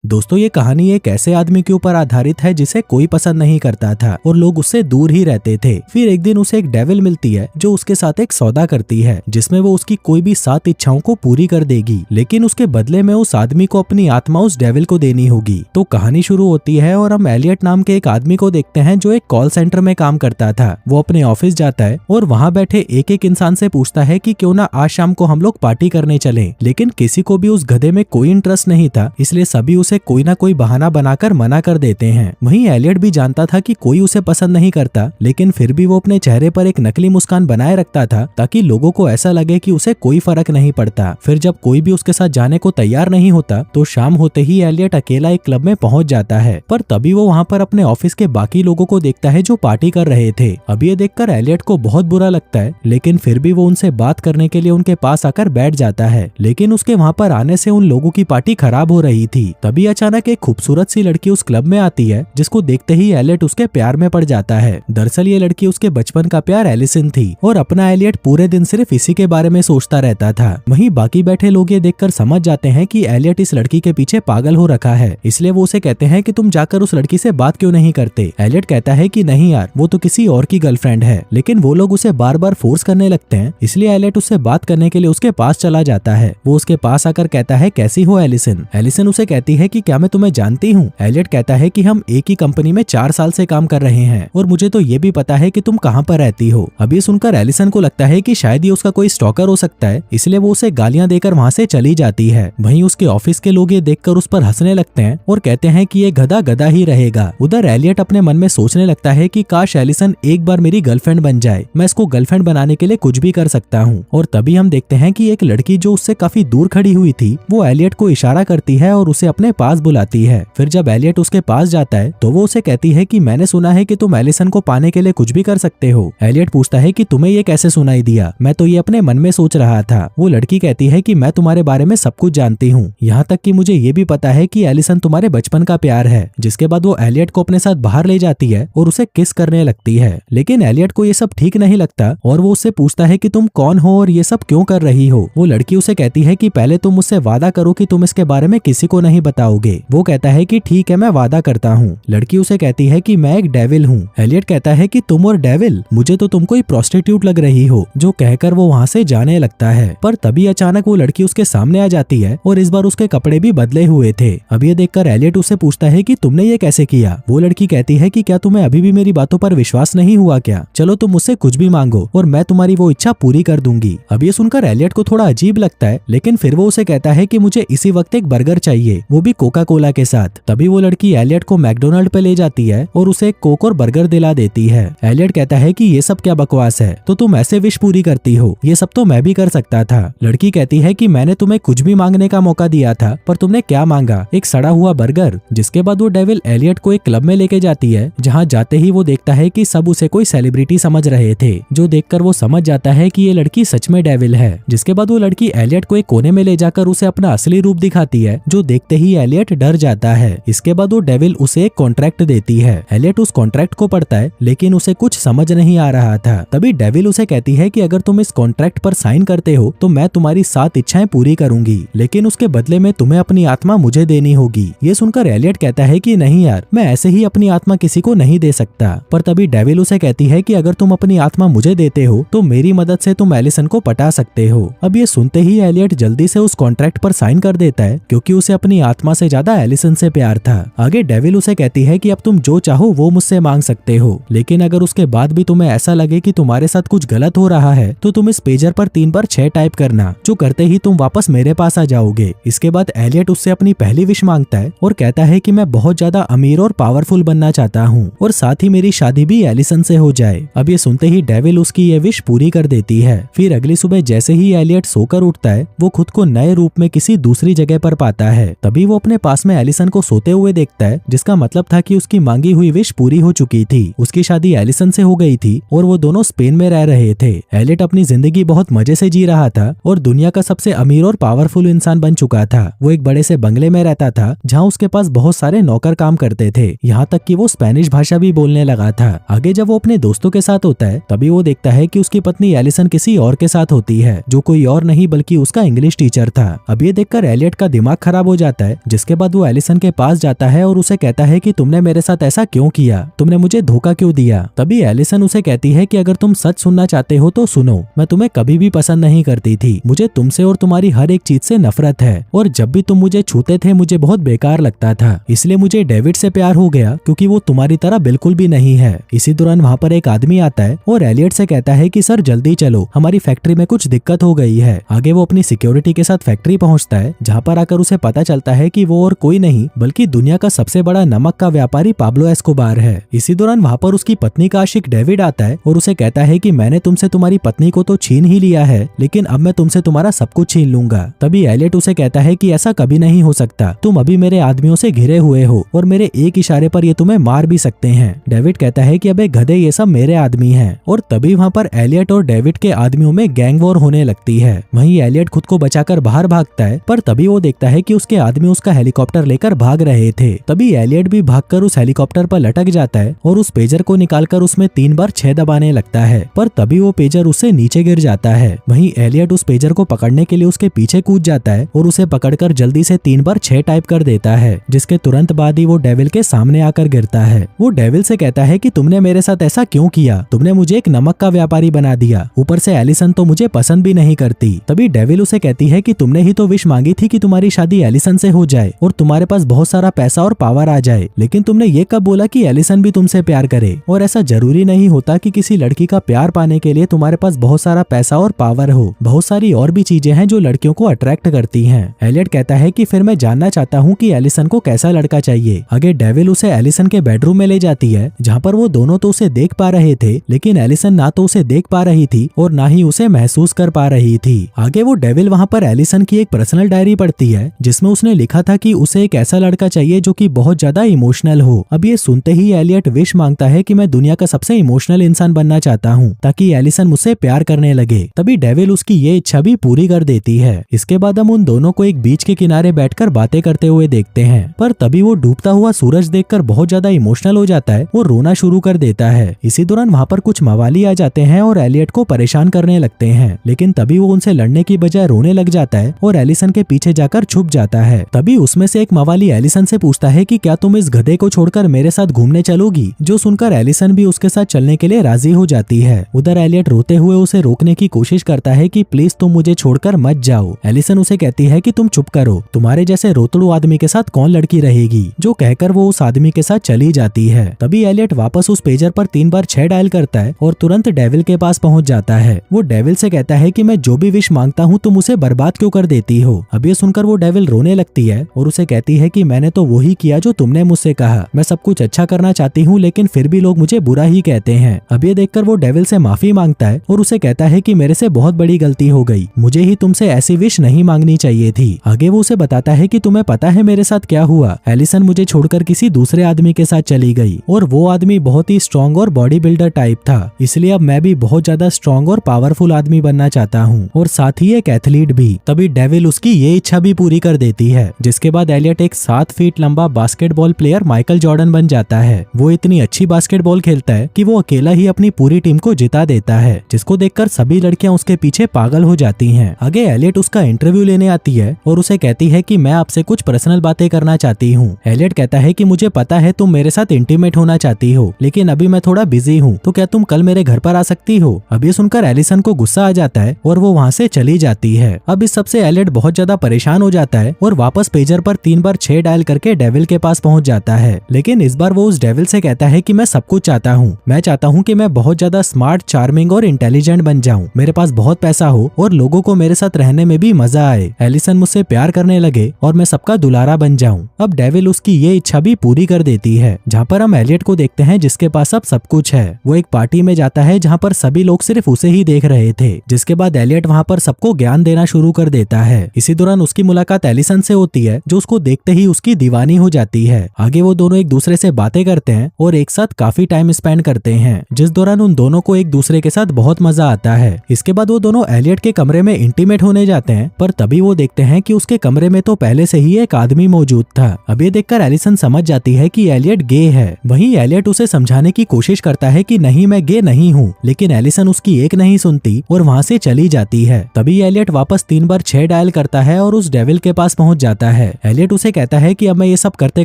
दोस्तों ये कहानी एक ऐसे आदमी के ऊपर आधारित है जिसे कोई पसंद नहीं करता था और लोग उससे दूर ही रहते थे। फिर एक दिन उसे एक डेविल मिलती है जो उसके साथ एक सौदा करती है जिसमें वो उसकी कोई भी 7 इच्छाओं को पूरी कर देगी, लेकिन उसके बदले में उस आदमी को अपनी आत्मा उस डेविल को देनी होगी। तो कहानी शुरू होती है और हम एलियट नाम के एक आदमी को देखते हैं जो एक कॉल सेंटर में काम करता था। वो अपने ऑफिस जाता है और वहाँ बैठे एक एक इंसान से पूछता है कि क्यों ना आज शाम को हम लोग पार्टी करने चलें, लेकिन किसी को भी उस गधे में कोई इंटरेस्ट नहीं था, इसलिए सभी उसे कोई ना कोई बहाना बनाकर मना कर देते हैं। वहीं एलियट भी जानता था कि कोई उसे पसंद नहीं करता, लेकिन फिर भी वो अपने चेहरे पर एक नकली मुस्कान बनाए रखता था ताकि लोगों को ऐसा लगे कि उसे कोई फर्क नहीं पड़ता। फिर जब कोई भी उसके साथ जाने को तैयार नहीं होता तो शाम होते ही एलियट अकेला एक क्लब में पहुंच जाता है, पर तभी वो वहाँ पर अपने ऑफिस के बाकी लोगों को देखता है जो पार्टी कर रहे थे। अब ये देखकर एलियट को बहुत बुरा लगता है, लेकिन फिर भी वो उनसे बात करने के लिए उनके पास आकर बैठ जाता है। लेकिन उसके वहाँ पर आने से उन लोगों की पार्टी खराब हो रही थी। तभी अचानक एक खूबसूरत सी लड़की उस क्लब में आती है जिसको देखते ही एलियट उसके प्यार में पड़ जाता है। दरअसल ये लड़की उसके बचपन का प्यार एलिसन थी और अपना एलियट पूरे दिन सिर्फ इसी के बारे में सोचता रहता था। वहीं बाकी बैठे लोग ये देखकर समझ जाते हैं कि एलियट इस लड़की के पीछे पागल हो रखा है, इसलिए वो उसे कहते हैं कि तुम जाकर उस लड़की से बात क्यों नहीं करते। एलियट कहता है कि नहीं यार, वो तो किसी और की गर्लफ्रेंड है, लेकिन वो लोग उसे बार बार फोर्स करने लगते हैं, इसलिए एलियट उससे बात करने के लिए उसके पास चला जाता है। वो उसके पास आकर कहता है कैसी हो एलिसन। एलिसन उसे कहती है कि क्या मैं तुम्हें जानती हूँ। एलियट कहता है कि हम एक ही कंपनी में 4 साल से काम कर रहे हैं और मुझे तो ये भी पता है कि तुम कहाँ पर रहती हो। अब ये सुनकर एलिसन को लगता है कि शायद ये उसका कोई स्टॉकर हो सकता है, इसलिए वो उसे गालियां देकर वहाँ से चली जाती है। वहीं उसके ऑफिस के लोग ये देखकर उस पर हंसने लगते हैं और कहते हैं कि ये गधा गधा ही रहेगा। उधर एलियट अपने मन में सोचने लगता है कि काश एलिसन एक बार मेरी गर्लफ्रेंड बन जाए, मैं इसको गर्लफ्रेंड बनाने के लिए कुछ भी कर सकता हूँ। और तभी हम देखते हैं कि एक लड़की जो उससे काफी दूर खड़ी हुई थी वो एलियट को इशारा करती है और उसे अपने पास बुलाती है। फिर जब एलियट उसके पास जाता है तो वो उसे कहती है कि मैंने सुना है कि तुम एलिसन को पाने के लिए कुछ भी कर सकते हो। एलियट पूछता है कि तुम्हें ये कैसे सुनाई दिया, मैं तो ये अपने मन में सोच रहा था। वो लड़की कहती है कि मैं तुम्हारे बारे में सब कुछ जानती हूँ, यहाँ तक कि मुझे ये भी पता है कि एलिसन तुम्हारे बचपन का प्यार है। जिसके बाद वो एलियट को अपने साथ बाहर ले जाती है और उसे किस करने लगती है, लेकिन एलियट को ये सब ठीक नहीं लगता और वो उससे पूछता है कि तुम कौन हो और ये सब क्यों कर रही हो। वो लड़की उसे कहती है कि पहले तुम मुझसे वादा करो कि तुम इसके बारे में किसी को नहीं बताओगे। वो कहता है कि ठीक है, मैं वादा करता हूँ। लड़की उसे कहती है कि मैं एक डेविल हूँ। एलियट कहता है कि तुम और डेविल, मुझे तो तुम कोई प्रोस्टिट्यूट लग रही हो, जो कहकर वो वहाँ से जाने लगता है। पर तभी अचानक वो लड़की उसके सामने आ जाती है और इस बार उसके कपड़े भी बदले हुए थे। अब ये देखकर एलियट उससे पूछता है कि तुमने ये कैसे किया। वो लड़की कहती है कि क्या तुम्हें अभी भी मेरी बातों पर विश्वास नहीं हुआ क्या? चलो तुम मुझसे कुछ भी मांगो और मैं तुम्हारी वो इच्छा पूरी कर दूंगी। अब ये सुनकर एलियट को थोड़ा अजीब लगता है, लेकिन फिर वो उसे कहता है कि मुझे इसी वक्त एक बर्गर चाहिए, वो भी कोका कोला के साथ। तभी वो लड़की एलियट को मैकडोनल्ड पे ले जाती है और उसे एक कोक और बर्गर दिला देती है। एलियट कहता है कि ये सब क्या बकवास है, तो तुम ऐसे विश पूरी करती हो, ये सब तो मैं भी कर सकता था। लड़की कहती है कि मैंने तुम्हें कुछ भी मांगने का मौका दिया था, पर तुमने क्या मांगा, एक सड़ा हुआ बर्गर। जिसके बाद वो डेविल एलियट को एक क्लब में लेके जाती है, जहाँ जाते ही वो देखता है कि सब उसे कोई सेलिब्रिटी समझ रहे थे, जो देखकर वो समझ जाता है कि ये लड़की सच में डेविल है। जिसके बाद वो लड़की एलियट को एक कोने में ले जाकर उसे अपना असली रूप दिखाती है, जो देखते ही एलियट डर जाता है। इसके बाद वो डेविल उसे एक कॉन्ट्रैक्ट देती है। एलियट उस कॉन्ट्रैक्ट को पढ़ता है, लेकिन उसे कुछ समझ नहीं आ रहा था। तभी डेविल उसे कहती है कि अगर तुम इस कॉन्ट्रैक्ट पर साइन करते हो तो मैं तुम्हारी 7 इच्छाएं पूरी करूंगी, लेकिन उसके बदले में तुम्हें अपनी आत्मा मुझे देनी होगी। ये सुनकर एलियट कहता है कि नहीं यार, मैं ऐसे ही अपनी आत्मा किसी को नहीं दे सकता। पर तभी डेविल उसे कहती है कि अगर तुम अपनी आत्मा मुझे देते हो तो मेरी मदद से तुम एलिसन को पटा सकते हो। अब ये सुनते ही एलियट जल्दी से उस कॉन्ट्रैक्ट पर साइन कर देता है, क्योंकि उसे अपनी आत्मा से ज्यादा एलिसन से प्यार था। आगे डेविल उसे कहती है कि अब तुम जो चाहो वो मुझसे मांग सकते हो, लेकिन अगर उसके बाद भी तुम्हें ऐसा लगे कि तुम्हारे साथ कुछ गलत हो रहा है तो तुम इस पेजर पर 3 बार 6 टाइप करना, जो करते ही तुम वापस मेरे पास आ जाओगे। इसके बाद एलियट उससे अपनी पहली विश मांगता है और कहता है कि मैं बहुत ज्यादा अमीर और पावरफुल बनना चाहता हूँ और साथ ही मेरी शादी भी एलिसन से हो जाए। अब ये सुनते ही डेविल उसकी ये विश पूरी कर देती है। फिर अगली सुबह जैसे ही एलियट सोकर उठता है वो खुद को नए रूप में किसी दूसरी जगह पर पाता है। तभी वो अपने पास में एलिसन को सोते हुए देखता है, जिसका मतलब था कि उसकी मांगी हुई विश पूरी हो चुकी थी। उसकी शादी एलिसन से हो गई थी और वो दोनों स्पेन में रह रहे थे। एलियट अपनी जिंदगी बहुत मजे से जी रहा था और दुनिया का सबसे अमीर और पावरफुल इंसान बन चुका था। वो एक बड़े से बंगले में रहता था जहाँ उसके पास बहुत सारे नौकर काम करते थे, यहाँ तक कि वो स्पेनिश भाषा भी बोलने लगा था। आगे जब वो अपने दोस्तों के साथ होता है तभी वो देखता है कि उसकी पत्नी एलिसन किसी और के साथ होती है, जो कोई और नहीं बल्कि उसका इंग्लिश टीचर था। अब ये देखकर एलियट का दिमाग खराब हो जाता है, जिसके बाद वो एलिसन के पास जाता है और उसे कहता है कि तुमने मेरे साथ ऐसा क्यों किया, तुमने मुझे धोखा क्यों दिया। तभी एलिसन उसे कहती है कि अगर तुम सच सुनना चाहते हो तो सुनो, मैं तुम्हें कभी भी पसंद नहीं करती थी, मुझे तुमसे और तुम्हारी हर एक चीज से नफरत है, और जब भी तुम मुझे छूते थे मुझे बहुत बेकार लगता था, इसलिए मुझे डेविड से प्यार हो गया क्योंकि वो तुम्हारी तरह बिल्कुल भी नहीं है। इसी दौरान वहाँ पर एक आदमी आता है और एलियट से कहता है कि सर जल्दी चलो, हमारी फैक्ट्री में कुछ दिक्कत हो गई है। आगे वो अपनी सिक्योरिटी के साथ फैक्ट्री पहुंचता है, जहाँ पर आकर उसे पता चलता है कि वो और कोई नहीं बल्कि दुनिया का सबसे बड़ा नमक का व्यापारी पाब्लो एस्कोबार है। इसी दौरान वहाँ पर उसकी पत्नी का आशिक डेविड आता है और उसे कहता है कि मैंने तुमसे तुम्हारी पत्नी को तो छीन ही लिया है, लेकिन अब मैं तुमसे तुम्हारा सब कुछ छीन लूंगा। तभी एलियट उसे कहता है कि ऐसा कभी नहीं हो सकता, तुम अभी मेरे आदमियों से घिरे हुए हो और मेरे एक इशारे पर ये तुम्हें मार भी सकते हैं। डेविड कहता है कि अबे गधे, ये सब मेरे आदमी हैं। और तभी वहाँ पर एलियट और डेविड के आदमियों में गैंग वॉर होने लगती है। वहीं एलियट खुद को बचाकर बाहर भागता है, पर तभी वो देखता है कि उसके आदमी उसका हेलीकॉप्टर लेकर भाग रहे थे। तभी एलियट भी भागकर उस हेलीकॉप्टर पर लटक जाता है और उस पेजर को निकालकर उसमें 3 बार 6 दबाने लगता है, पर तभी वो पेजर उससे नीचे गिर जाता है। वहीं एलियट उस पेजर को पकड़ने के लिए उसके पीछे कूद जाता है और उसे पकड़कर जल्दी से 3 बार 6 टाइप कर देता है, जिसके तुरंत बाद ही वो डेविल के सामने आकर गिरता है। वो डेविल से कहता है कि तुमने मेरे साथ ऐसा क्यों किया, तुमने मुझे एक नमक का व्यापारी बना दिया, ऊपर से एलिसन तो मुझे पसंद भी नहीं करती। तभी डेविल उसे कहती है कि तुमने ही तो विश मांगी थी कि तुम्हारी शादी एलिसन से हो जाए और तुम्हारे पास बहुत सारा पैसा और पावर आ जाए, लेकिन तुमने ये कब बोला कि एलिसन भी तुमसे प्यार करे। और ऐसा जरूरी नहीं होता कि किसी लड़की का प्यार पाने के लिए तुम्हारे पास बहुत सारा पैसा और पावर हो, बहुत सारी और भी चीजें हैं जो लड़कियों को अट्रैक्ट करती हैं। एलियट कहता है कि फिर मैं जानना चाहता हूँ कि एलिसन को कैसा लड़का चाहिए। आगे डेविल उसे एलिसन के बेडरूम में ले जाती है, जहाँ पर वो दोनों तो उसे देख पा रहे थे, लेकिन एलिसन ना तो उसे देख पा रही थी और ना ही उसे महसूस कर पा रही थी। आगे वो डेविल वहाँ पर एलिसन की एक पर्सनल डायरी पढ़ती है, जिसमें उसने लिखा था कि उसे एक ऐसा लड़का चाहिए जो कि बहुत ज्यादा इमोशनल हो। अब ये सुनते ही एलियट विश मांगता है कि मैं दुनिया का सबसे इमोशनल इंसान बनना चाहता हूँ ताकि एलिसन मुझसे प्यार करने लगे। तभी डेविल उसकी ये इच्छा भी पूरी कर देती है। इसके बाद हम उन दोनों को एक बीच के किनारे बैठकर बातें करते हुए देखते हैं, पर तभी वो डूबता हुआ सूरज देखकर बहुत ज्यादा इमोशनल हो जाता है, वो रोना शुरू कर देता है। इसी दौरान वहाँ पर कुछ मवाली आ जाते हैं और एलियट को परेशान करने लगते हैं, लेकिन तभी वो उनसे लड़ने की बजाय रोने लग जाता है और एलिसन के पीछे जाकर छुप जाता है। तभी उसमें से एक मवाली एलिसन से पूछता है कि क्या तुम इस गधे को छोड़कर मेरे साथ घूमने चलोगी, जो सुनकर एलिसन भी उसके साथ चलने के लिए राजी हो जाती है। उधर एलियट रोते हुए उसे रोकने की कोशिश करता है कि प्लीज तुम मुझे छोड़कर मत जाओ। एलिसन उसे कहती है कि तुम चुप करो, तुम्हारे जैसे रोतड़ू आदमी के साथ कौन लड़की रहेगी, जो कहकर वो उस आदमी के साथ चली जाती है। तभी एलियट वापस उस पेजर पर 3 बार 6 डायल करता है और तुरंत डेविल के पास पहुंच जाता है। वो डेविल से कहता है कि मैं जो भी विश मांगता हूँ तुम उसे बर्बाद क्यों कर देती हो। अब ये सुनकर वो डेविल रोने लगती है और उसे कहती है कि मैंने तो वही किया जो तुमने मुझसे कहा, मैं सब कुछ अच्छा करना चाहती हूँ लेकिन फिर भी लोग मुझे बुरा ही कहते हैं। अब ये देखकर वो डेविल से माफी मांगता है और उसे कहता है कि मेरे से बहुत बड़ी गलती हो गई, मुझे ही तुमसे ऐसी विश नहीं मांगनी चाहिए थी। आगे वो उसे बताता है कि तुम्हें पता है मेरे साथ क्या हुआ, एलिसन मुझे छोड़कर किसी दूसरे आदमी के साथ चली गई और वो आदमी बहुत ही स्ट्रॉन्ग और बॉडी बिल्डर टाइप था, इसलिए अब मैं भी बहुत ज्यादा स्ट्रॉन्ग और पावरफुल आदमी बनना चाहता हूँ और साथ ही एक एथलीट भी। तभी डेविल उसकी ये इच्छा भी पूरी कर देती है, जिसके बाद एलियट एक 7 फीट लंबा बास्केटबॉल प्लेयर माइकल जॉर्डन बन जाता है। वो इतनी अच्छी बास्केटबॉल खेलता है कि वो अकेला ही अपनी पूरी टीम को जिता देता है, जिसको देखकर सभी लड़कियां उसके पीछे पागल हो जाती हैं। आगे एलियट उसका इंटरव्यू लेने आती है और उसे कहती है कि मैं आपसे कुछ पर्सनल बातें करना चाहती हूँ। एलियट कहता है कि मुझे पता है तुम मेरे साथ इंटीमेट होना चाहती हो, लेकिन अभी मैं थोड़ा बिजी हूँ, तो क्या तुम कल मेरे घर पर आ सकती हो। अब ये सुनकर एलिसन को गुस्सा आ जाता है और वो वहाँ से चली जाती है। अब इस सबसे एलियट बहुत ज्यादा परेशान हो जाता है और वापस पेजर पर 3 बार 6 डायल करके डेविल के पास पहुंच जाता है, लेकिन इस बार वो उस डेविल से कहता है कि मैं सब कुछ चाहता हूँ, मैं चाहता हूँ कि मैं बहुत ज्यादा स्मार्ट, चार्मिंग और इंटेलिजेंट बन जाऊँ, मेरे पास बहुत पैसा हो और लोगों को मेरे साथ रहने में भी मजा आए, एलिसन मुझसे प्यार करने लगे और मैं सबका दुलारा बन जाऊँ। अब डेविल उसकी ये इच्छा भी पूरी कर देती है, जहाँ पर हम एलियट को देखते हैं जिसके पास अब सब कुछ है। वो एक पार्टी में जाता है जहाँ पर सभी लोग सिर्फ उसे ही देख रहे थे, जिसके बाद एलियट वहाँ पर सबको ज्ञान देना शुरू कर देता है। इसी दौरान उसकी मुलाकात एलिसन से होती है, जो उसको देखते ही उसकी दीवानी हो जाती है। आगे वो दोनों एक दूसरे से बातें करते हैं और एक साथ काफी टाइम स्पेंड करते हैं, जिस दौरान उन दोनों को एक दूसरे के साथ बहुत मजा आता है। इसके बाद वो दोनों एलियट के कमरे में इंटीमेट होने जाते हैं, पर तभी वो देखते हैं कि उसके कमरे में तो पहले से ही एक आदमी मौजूद था। अब ये देखकर एलिसन समझ जाती है कि एलियट गे है। वहीं एलियट उसे समझाने की कोशिश करता है कि नहीं, मैं गे नहीं हूँ, लेकिन एलिसन उसकी एक नहीं सुनती और वहाँ से चली जाती है। तभी एलियट वापस 3 बार 6 डायल करता है और उस डेविल के पास पहुँच जाता है। है। एलियट उसे कहता है कि अब मैं ये सब करते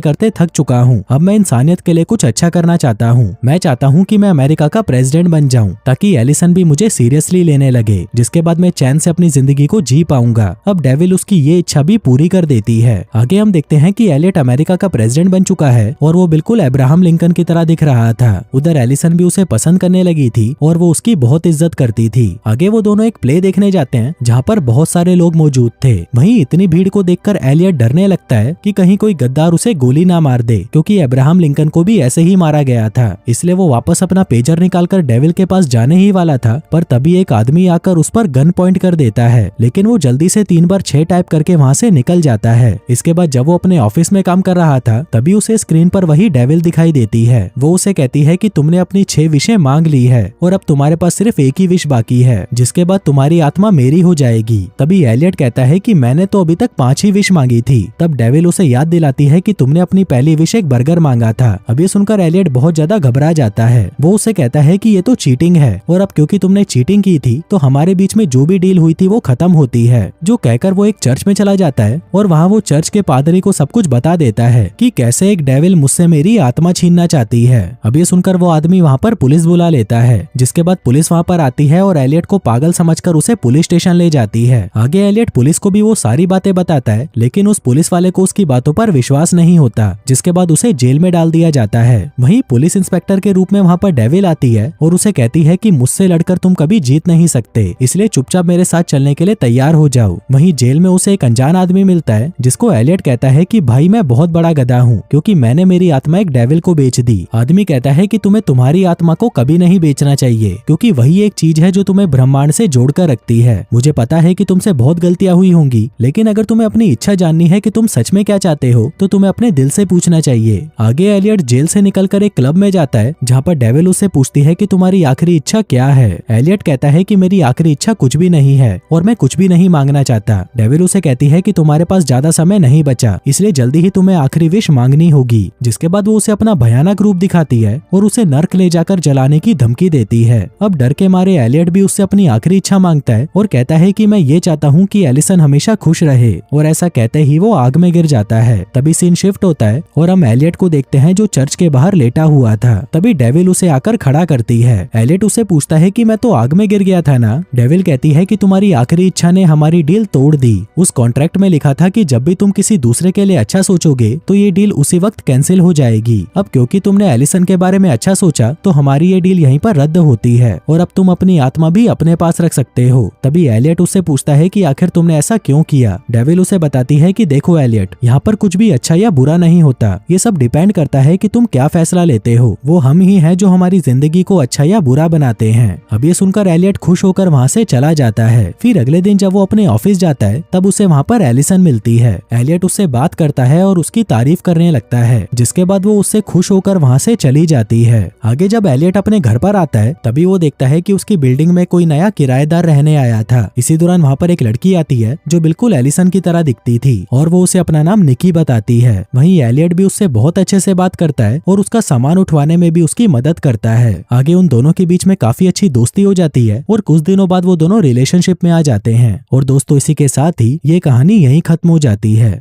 करते थक चुका हूँ, अब मैं इंसानियत के लिए कुछ अच्छा करना चाहता हूँ। मैं चाहता हूँ कि मैं अमेरिका का प्रेसिडेंट बन जाऊँ ताकि एलिसन भी मुझे सीरियसली लेने लगे, जिसके बाद मैं चैन से अपनी जिंदगी को जी पाऊंगा। अब डेविल उसकी ये इच्छा भी पूरी कर देती है। आगे हम देखते हैं कि एलियट अमेरिका का प्रेसिडेंट बन चुका है और वो बिल्कुल अब्राहम लिंकन की तरह दिख रहा था। उधर एलिसन भी उसे पसंद करने लगी थी और वो उसकी बहुत इज्जत करती थी। आगे वो दोनों एक प्ले देखने जाते हैं जहाँ पर बहुत सारे लोग मौजूद थे। वहीं इतनी भीड़ को देखकर एलियट डरने लगता है कि कहीं कोई गद्दार उसे गोली ना मार दे, क्योंकि अब्राहम लिंकन को भी ऐसे ही मारा गया था। इसलिए वो वापस अपना पेजर निकालकर डेविल के पास जाने ही वाला था, पर तभी एक आदमी आकर उस पर गन पॉइंट कर देता है, लेकिन वो जल्दी से 3 बार 6 टाइप करके वहाँ से निकल जाता है। इसके बाद जब वो अपने ऑफिस में काम कर रहा था तभी उसे स्क्रीन पर वही डेविल दिखाई देती है। वो उसे कहती है कि तुमने अपनी 6 विशें मांग ली है और अब तुम्हारे पास सिर्फ एक ही विश बाकी है, जिसके बाद तुम्हारी आत्मा मेरी हो जाएगी। तभी एलियट कहता है कि मैंने तो अभी तक 5 ही विश मांगी थी। तब डेविल उसे याद दिलाती है कि तुमने अपनी पहली विश एक बर्गर मांगा था। अब ये सुनकर एलियट बहुत ज्यादा घबरा जाता है। वो उसे कहता है कि ये तो चीटिंग है और अब क्योंकि तुमने चीटिंग की थी तो हमारे बीच में जो भी डील हुई थी वो खत्म होती है। जो कहकर वो एक चर्च में चला जाता है और वहाँ वो चर्च के पादरी को सब कुछ बता देता है कि कैसे एक डेविल मुझसे मेरी आत्मा छीनना चाहती है। अब ये सुनकर वो आदमी वहाँ पर पुलिस बुला लेता है, जिसके बाद पुलिस वहाँ पर आती है और एलियट को पागल समझकर उसे पुलिस स्टेशन ले जाती है। आगे एलियट पुलिस को भी वो सारी बातें बताता है, लेकिन उस पुलिस वाले को उसकी बातों पर विश्वास नहीं होता, जिसके बाद उसे जेल में डाल दिया जाता है। वहीं पुलिस इंस्पेक्टर के रूप में वहाँ पर डेविल आती है और उसे कहती है कि मुझसे लड़कर तुम कभी जीत नहीं सकते, इसलिए चुपचाप मेरे साथ चलने के लिए तैयार हो जाओ। वहीं जेल में उसे एक अनजान आदमी मिलता है, जिसको एलियट कहता है कि भाई मैं बहुत बड़ा गधा हूँ, क्योंकि मैंने मेरी आत्मा एक डेविल को बेच दी। आदमी कहता है कि तुम्हें तुम्हारी आत्मा को कभी नहीं बेचना चाहिए, क्योंकि वही एक चीज है जो तुम्हें ब्रह्मांड से जोड़कर रखती है। मुझे पता है कि तुमसे बहुत गलतियां हुई होंगी, लेकिन अगर तुम्हें अपनी इच्छा जाननी है कि तुम सच में क्या चाहते हो तो तुम्हें अपने दिल से पूछना चाहिए। आगे एलियट जेल से निकलकर एक क्लब में जाता है, जहाँ पर डेविल उससे पूछती है कि तुम्हारी आखिरी इच्छा क्या है। एलियट कहता है कि मेरी आखिरी इच्छा कुछ भी नहीं है और मैं कुछ भी नहीं मांगना चाहता। डेविल उसे कहती है कि तुम्हारे पास ज्यादा समय नहीं बचा, इसलिए जल्दी ही तुम्हें आखिरी विश मांगनी होगी। जिसके बाद वो उसे अपना भयानक रूप दिखाती है और उसे नर्क ले जाकर जलाने की धमकी देती है। अब डर के मारे एलियट भी उससे अपनी आखिरी इच्छा मांगता है और कहता है कि मैं ये चाहता हूँ कि एलिसन हमेशा खुश रहे, और ऐसा कहते ही वो आग में गिर जाता है। तभी सीन शिफ्ट होता है और हम एलियट को देखते हैं जो चर्च के बाहर लेटा हुआ था। तभी डेविल उसे आकर खड़ा करती है। एलियट उसे पूछता है कि मैं तो आग में गिर गया था ना। डेविल कहती है कि तुम्हारी आखिरी इच्छा ने हमारी डील तोड़ दी। उस कॉन्ट्रैक्ट में लिखा था कि जब भी तुम किसी दूसरे के लिए अच्छा सोचोगे तो ये डील उसी वक्त कैंसिल हो जाएगी। अब क्योंकि तुमने एलिसन के बारे में अच्छा सोचा तो हमारी ये डील यहीं पर रद्द होती है और अब तुम अपनी आत्मा भी अपने पास रख सकते हो। तभी एलियट उससे पूछता है कि आखिर तुमने ऐसा क्यों किया। डेविल उसे बताती है कि देखो एलियट, यहाँ पर कुछ भी अच्छा या बुरा नहीं होता, ये सब डिपेंड करता है कि तुम क्या फैसला लेते हो। वो हम ही हैं जो हमारी जिंदगी को अच्छा या बुरा बनाते हैं। अब ये सुनकर एलियट खुश होकर वहाँ से चला जाता है। फिर अगले दिन जब वो अपने ऑफिस जाता है तब उसे वहाँ पर एलिसन मिलती है। एलियट उससे बात करता है और उसकी तारीफ करने लगता है, जिसके बाद वो उससे खुश होकर वहाँ से चली जाती है। आगे जब एलियट अपने घर पर आता है तभी वो देखता है कि उसकी बिल्डिंग में कोई नया किराएदार रहने आया था। इसी दौरान वहाँ पर एक लड़की आती है जो बिल्कुल एलिसन की तरह दिखती थी और वो उसे अपना नाम निकी बताती है। वहीं एलियट भी उससे बहुत अच्छे से बात करता है और उसका सामान उठवाने में भी उसकी मदद करता है। आगे उन दोनों के बीच में काफी अच्छी दोस्ती हो जाती है और कुछ दिनों बाद वो दोनों रिलेशनशिप में आ जाते हैं। और दोस्तों, इसी के साथ ही ये कहानी यहीं खत्म हो जाती है।